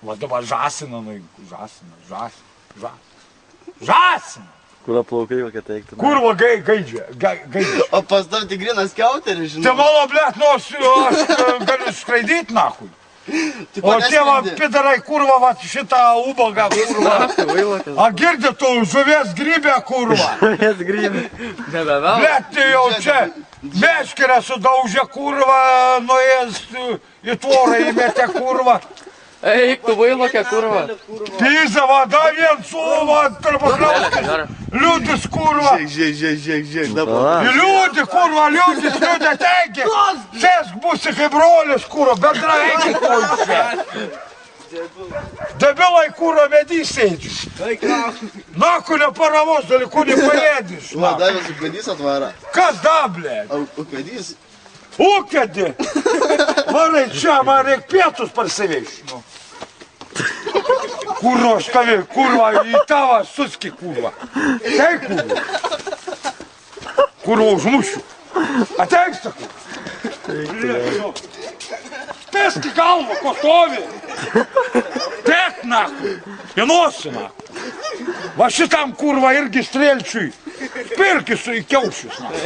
Va dabar žasina, žasina. Kur plaukai kokie teiktų? Kurva gaidžia. O pas tau tik grinas kiauteris, žinai. Tai mano, blėt, nors aš galiu skraidyti, nahui. O tėva pidarai, kurva, va šitą ubagą, kurva. A girdi tu, žuvies grybė, kurva. Žuvies grybė. Blėt, tai jau čia meškerę sudaužė, kurva, nuėjęs į tvorą įmetė, kurva. Eik, tu vailokė, kurva. Pizza, va, da vien suva, tarpakraustis. Liūdis, kurva. Žiūrėk, dabar. Liūdį, kurva, liūdis, teigi. Sėsk būsi kaip brolis, kurva, bendra eigi kulčia. Debilai, kurva, medys sėdžiu. Naku neparavos dalykų nepaėdys. Va, davės ukvedys atvara. Kas dablė? Ukvedys? Ukedi. Varai čia, man reik pietus parsivežti. Kurva, škavi, kurva, į tavą suski, kurva. Teik, kurva. Kurva, užmušiu. Ateik, sakau. Peski galvą, ko stovi. Tek, naku. Į nosį, naku. Va šitam, kurva, irgi strėlčiui. Pirkis į kiaušius, naku.